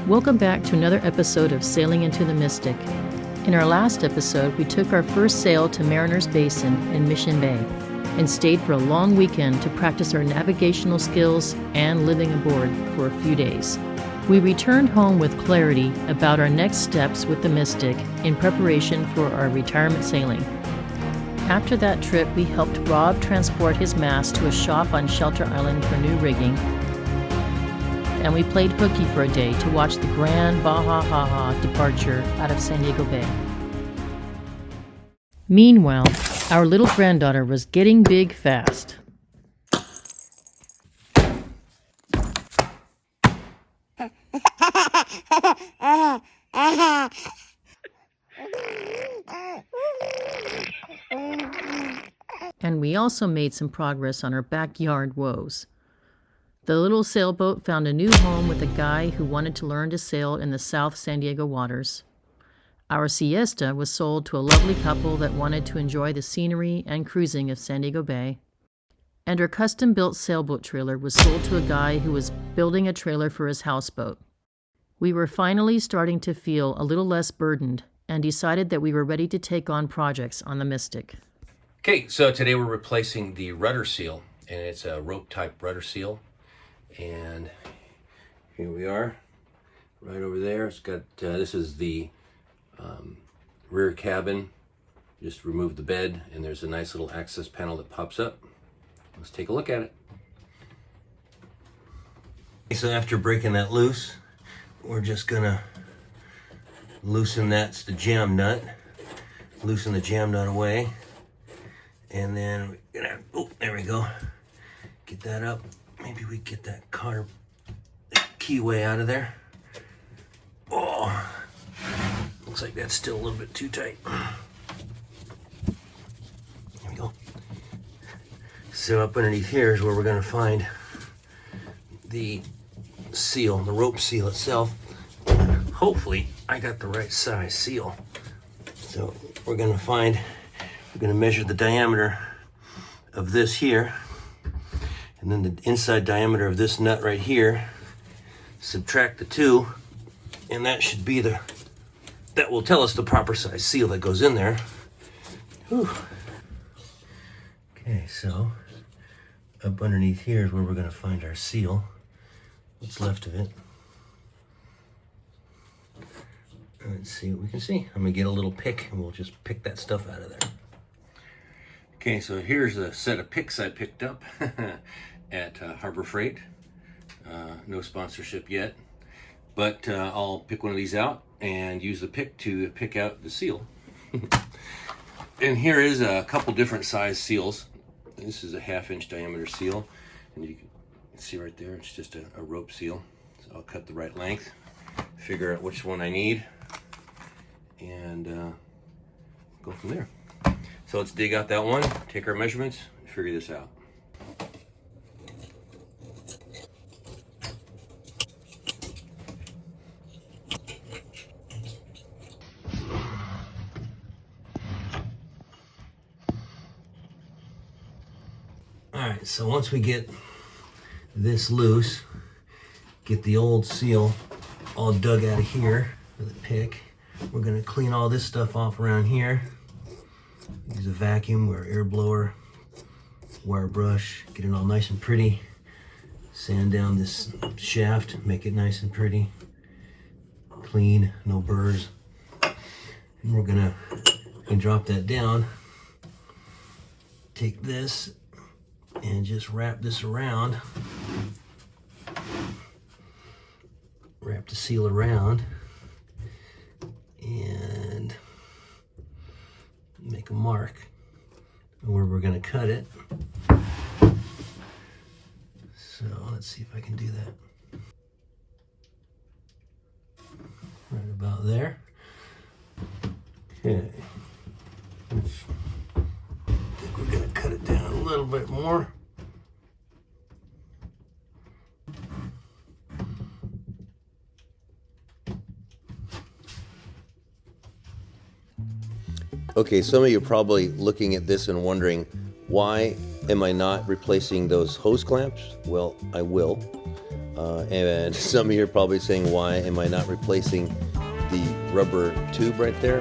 Welcome back to another episode of Sailing into the Mystic. In our last episode, we took our first sail to Mariners Basin in Mission Bay and stayed for a long weekend to practice our navigational skills and living aboard for a few days. We returned home with clarity about our next steps with the Mystic in preparation for our retirement sailing. After that trip, we helped Rob transport his mast to a shop on Shelter Island for new rigging, and we played hooky for a day to watch the grand Baja departure out of San Diego Bay. Meanwhile, our little granddaughter was getting big fast. And we also made some progress on our backyard woes. The little sailboat found a new home with a guy who wanted to learn to sail in the South San Diego waters. Our siesta was sold to a lovely couple that wanted to enjoy the scenery and cruising of San Diego Bay. And our custom-built sailboat trailer was sold to a guy who was building a trailer for his houseboat. We were finally starting to feel a little less burdened and decided that we were ready to take on projects on the Mystic. Okay, so today we're replacing the rudder seal, and it's a rope-type rudder seal. And here we are, right over there. It's got, this is the rear cabin. Just remove the bed, and there's a nice little access panel that pops up. Let's take a look at it. So after breaking that loose, we're just gonna loosen that's the jam nut. Loosen the jam nut away. And then we're gonna, oh, there we go. Get that up. Maybe we get that keyway out of there. Oh, looks like that's still a little bit too tight. There we go. So up underneath here is where we're gonna find the seal, the rope seal itself. Hopefully I got the right size seal. So we're gonna measure the diameter of this here, and then the inside diameter of this nut right here, subtract the two, and that should be that will tell us the proper size seal that goes in there. Whew. Okay, so up underneath here is where we're gonna find our seal, what's left of it. Let's see what we can see. I'm gonna get a little pick and we'll just pick that stuff out of there. Okay, so here's a set of picks I picked up at Harbor Freight. No sponsorship yet, but I'll pick one of these out and use the pick to pick out the seal. And here is a couple different size seals. This is a 1/2-inch diameter seal, and you can see right there, it's just a rope seal. So I'll cut the right length, figure out which one I need, and go from there. So let's dig out that one, take our measurements, and figure this out. All right, so once we get this loose, get the old seal all dug out of here with a pick, we're gonna clean all this stuff off around here. Use a vacuum or air blower, wire brush, get it all nice and pretty. Sand down this shaft, make it nice and pretty. Clean, no burrs. And we're gonna drop that down. Take this and just wrap this around. Wrap the seal around and make a mark where we're going to cut it. So let's see if I can do that. Right about there. Okay. I think we're going to cut it down a little bit more. Okay, some of you are probably looking at this and wondering, why am I not replacing those hose clamps? Well, I will. And some of you are probably saying, why am I not replacing the rubber tube right there?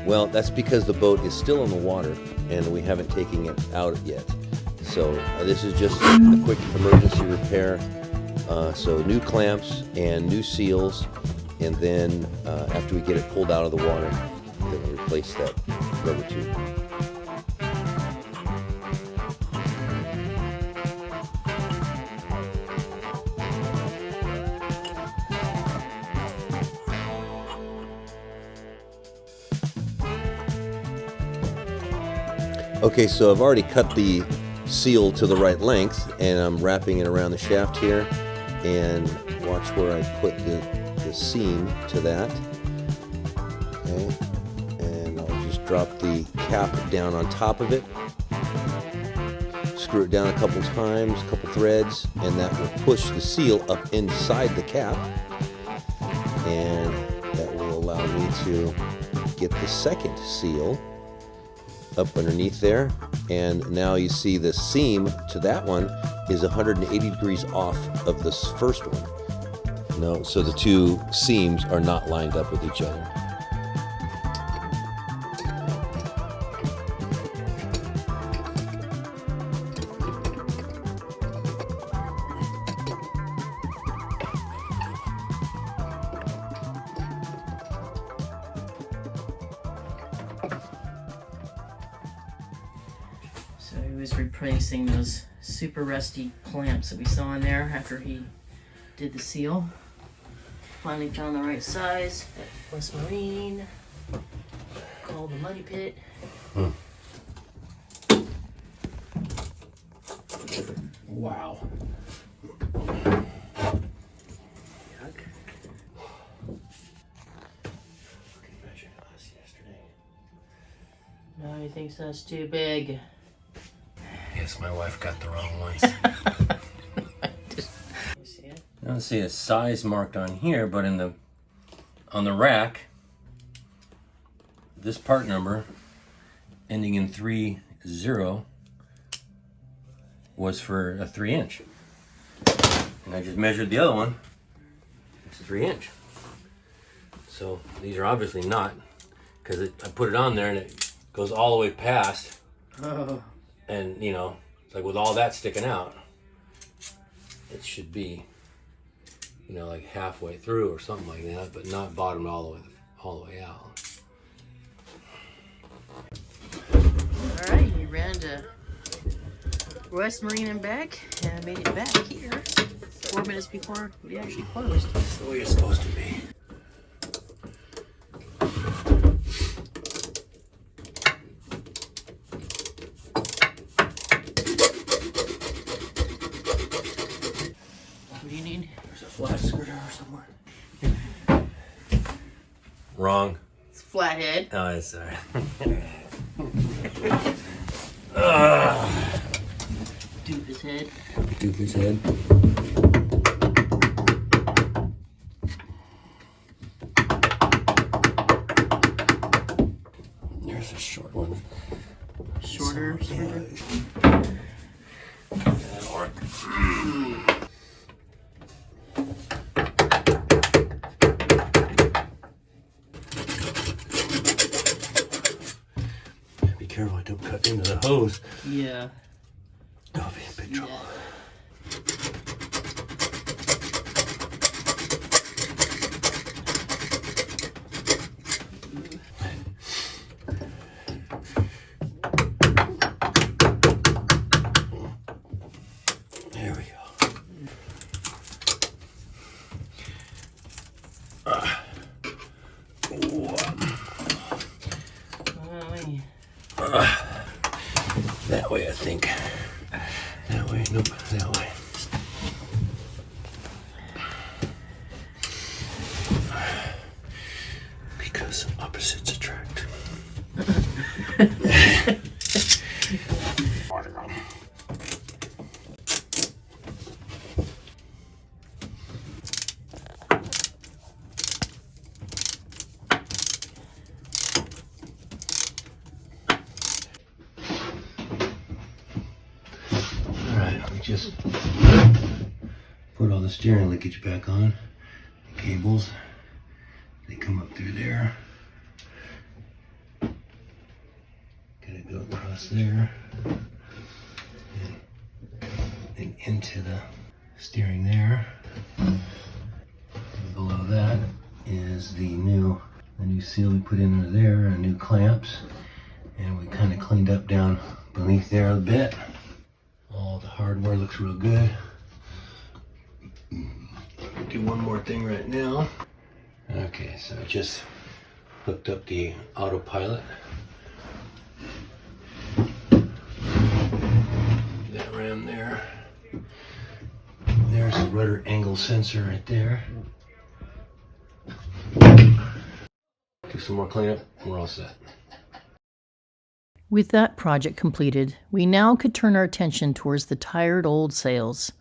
Well, that's because the boat is still in the water and we haven't taken it out yet. So this is just a quick emergency repair. So new clamps and new seals, and then after we get it pulled out of the water, then we'll replace that rubber tube. Okay, so I've already cut the seal to the right length, and I'm wrapping it around the shaft here, and watch where I put the seam to that. Okay, and I'll just drop the cap down on top of it, screw it down a couple times, a couple threads, and that will push the seal up inside the cap, and that will allow me to get the second seal up underneath there. And now you see the seam to that one is 180 degrees off of this first one. No, so the two seams are not lined up with each other. So he was replacing those super rusty clamps that we saw in there after he did the seal. Finally found the right size at West Marine. Called the Muddy Pit. Wow. Yuck. Measured us yesterday. No, he thinks that's too big. Yes, my wife got the wrong ones. You see it? I don't see a size marked on here, but on the rack, this part number ending in 30 was for a 3-inch, and I just measured the other one. It's a 3-inch. So these are obviously not, because I put it on there and it goes all the way past. Oh. And, you know, like with all that sticking out, it should be, you know, like halfway through or something like that, but not bottomed all the way out. All right, he ran to West Marine and back, and made it back here 4 minutes before we actually closed. That's the way it's supposed to be. What do you need? There's a flat screwdriver somewhere. Wrong. It's flathead. Oh, it's sorry. Doofus head. Doofus head. There's a short one. Shorter. That'll work. Be careful I don't cut into the hose. Yeah. I'll be in big trouble. There we go. That way, I think. That way, nope, that way. Because opposites attract. Alright, let me just put all the steering linkage back on. The cables, they come up through there. Gonna go across there and into the steering there. And below that is the new seal we put in under there, and new clamps, and we kind of cleaned up down beneath there a bit. All the hardware looks real good. Do one more thing right now. Okay, so I just hooked up the autopilot. That ram there. There's the rudder angle sensor right there. Do some more cleanup, and we're all set. With that project completed, we now could turn our attention towards the tired old sails.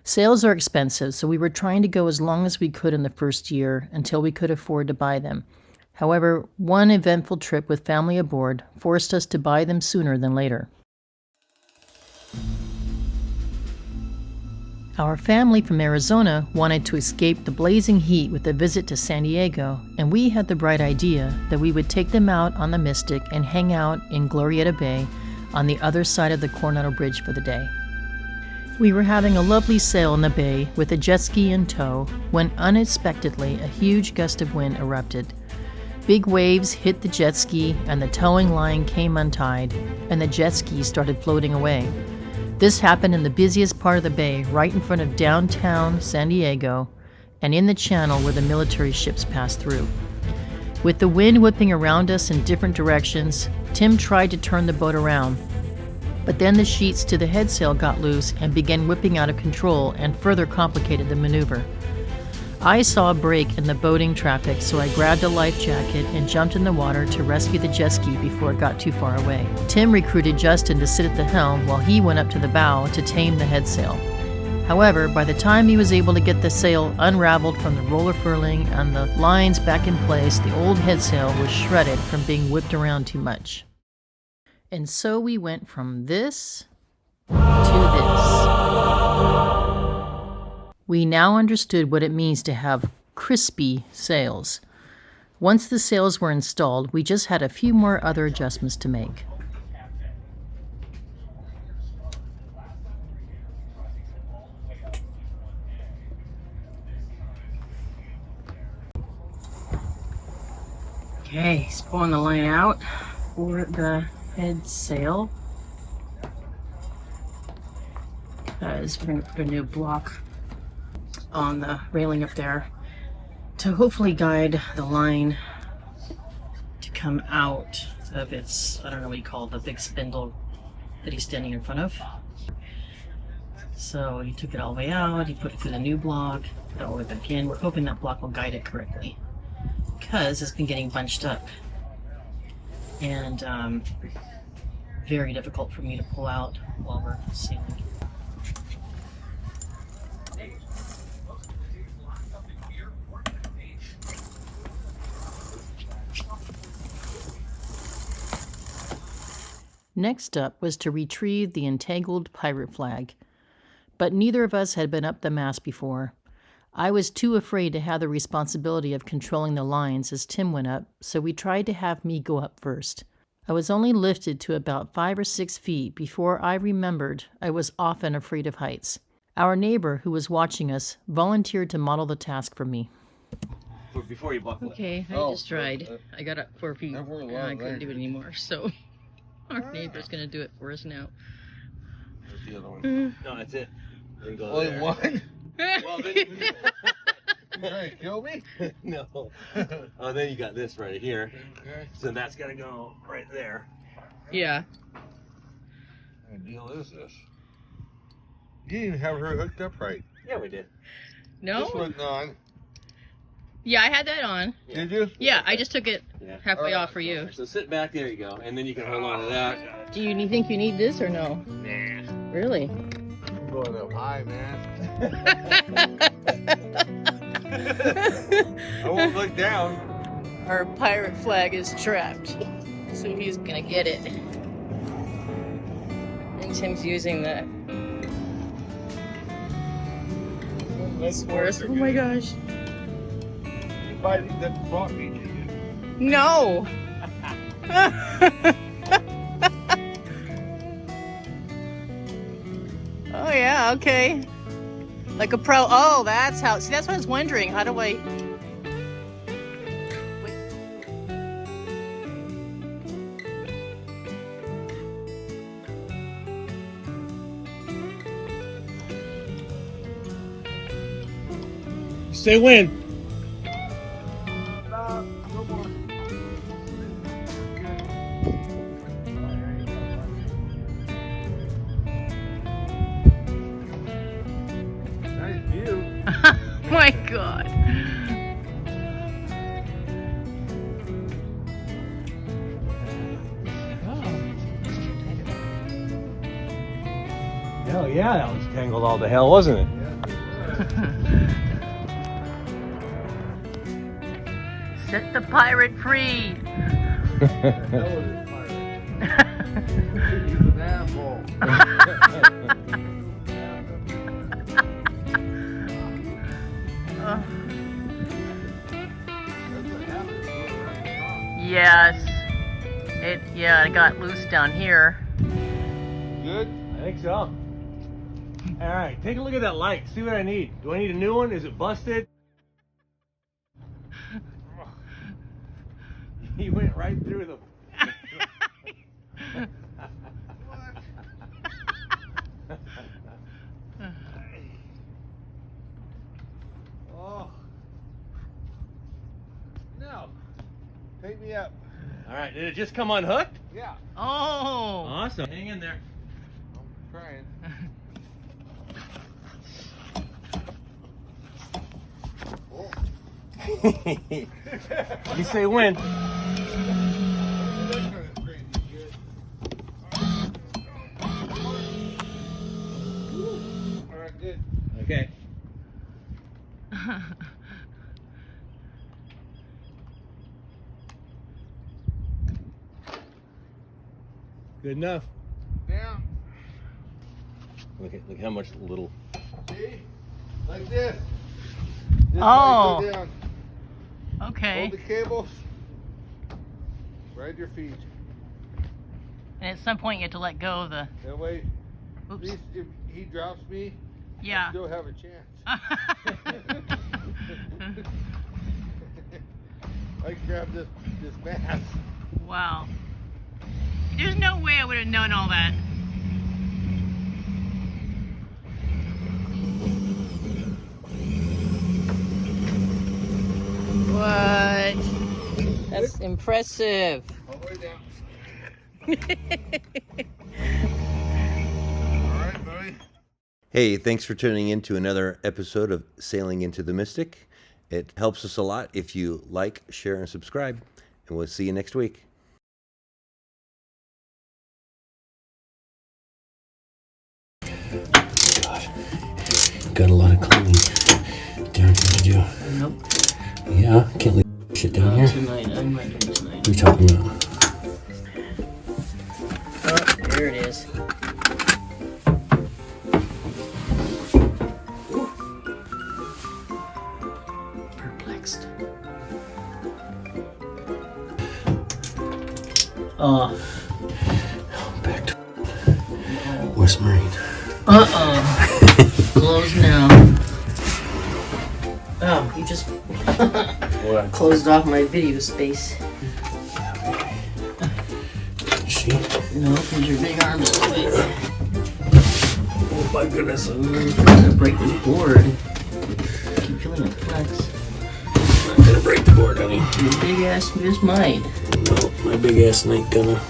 Sails are expensive, so we were trying to go as long as we could in the first year until we could afford to buy them. However, one eventful trip with family aboard forced us to buy them sooner than later. Our family from Arizona wanted to escape the blazing heat with a visit to San Diego, and we had the bright idea that we would take them out on the Mystic and hang out in Glorieta Bay on the other side of the Coronado Bridge for the day. We were having a lovely sail in the bay with a jet ski in tow when unexpectedly a huge gust of wind erupted. Big waves hit the jet ski and the towing line came untied, and the jet ski started floating away. This happened in the busiest part of the bay, right in front of downtown San Diego, and in the channel where the military ships pass through. With the wind whipping around us in different directions, Tim tried to turn the boat around, but then the sheets to the headsail got loose and began whipping out of control and further complicated the maneuver. I saw a break in the boating traffic, so I grabbed a life jacket and jumped in the water to rescue the jet ski before it got too far away. Tim recruited Justin to sit at the helm while he went up to the bow to tame the headsail. However, by the time he was able to get the sail unraveled from the roller furling and the lines back in place, the old headsail was shredded from being whipped around too much. And so we went from this to this. We now understood what it means to have crispy sails. Once the sails were installed, we just had a few more other adjustments to make. Okay, he's pulling the line out for the head sail. Because we're going to put a new block on the railing up there to hopefully guide the line to come out of its, I don't know what you call it, the big spindle that he's standing in front of. So he took it all the way out, he put it through the new block, all the way back in. We're hoping that block will guide it correctly because it's been getting bunched up and very difficult for me to pull out while we're sailing. Next up was to retrieve the entangled pirate flag, but neither of us had been up the mast before. I was too afraid to have the responsibility of controlling the lines as Tim went up, so we tried to have me go up first. I was only lifted to about 5 or 6 feet before I remembered I was often afraid of heights. Our neighbor, who was watching us, volunteered to model the task for me. Before you buckle it. Okay, I just tried. I got up 4 feet and I couldn't do it anymore, so our neighbor's gonna do it for us now. Where's the other one? No, that's it. Then go Only there. one? Well, then you Trying to kill me? no. Oh, then you got this right here. So that's gotta go right there. Yeah. What deal is this? You didn't even have her hooked up right. Yeah, we did. No? This wasn't on. Yeah, I had that on. Yeah. Did you? Yeah, I just took it Yeah. halfway off for you. So sit back, there you go, and then you can hold on to that. Do you think you need this or no? Nah. Really? I'm going up high, man. I won't look down. Our pirate flag is trapped, so he's gonna get it. And Tim's using the It's worse. Oh my gosh. No. Oh yeah, okay. Like a pro. Oh, that's how. See, that's what I was wondering. How do I? Say when. My God. Hell yeah, that was tangled all to hell, wasn't it? Set the pirate free. Yes. Yeah, it got loose down here. Good? I think so. Alright, take a look at that light. See what I need. Do I need a new one? Is it busted? He went right through the... Oh. No. Take me up. Alright, did it just come unhooked? Yeah, Oh. Awesome. Hang in there. I'm trying. You say when? Alright, good. Okay. Good enough. Down. Look how much little. See? Like this. Oh. Go down. Okay. Hold the cables. Ride your feet. And at some point you have to let go of the... That way, at Oops. least if he drops me, I Yeah. still have a chance. I can grab this mast. Wow. There's no way I would have known all that. What? That's impressive. All the way down. Alright, buddy. Hey, thanks for tuning in to another episode of Sailing into the Mystic. It helps us a lot if you like, share, and subscribe. And we'll see you next week. Got a lot of cleaning down here to do. Nope. Yeah, can't leave shit down here. Tonight. I'm not doing it tonight. What are you talking about? Oh, there it is. Perplexed. Oh. Back to West Marine. Uh-oh. Closed now. Oh, you just What? closed off my video space. See? No, because your big arms are away. Oh my goodness. I'm gonna break this board. I keep feeling it flex. I'm not gonna break the board, honey. Your big ass just might. No, my big ass ain't gonna.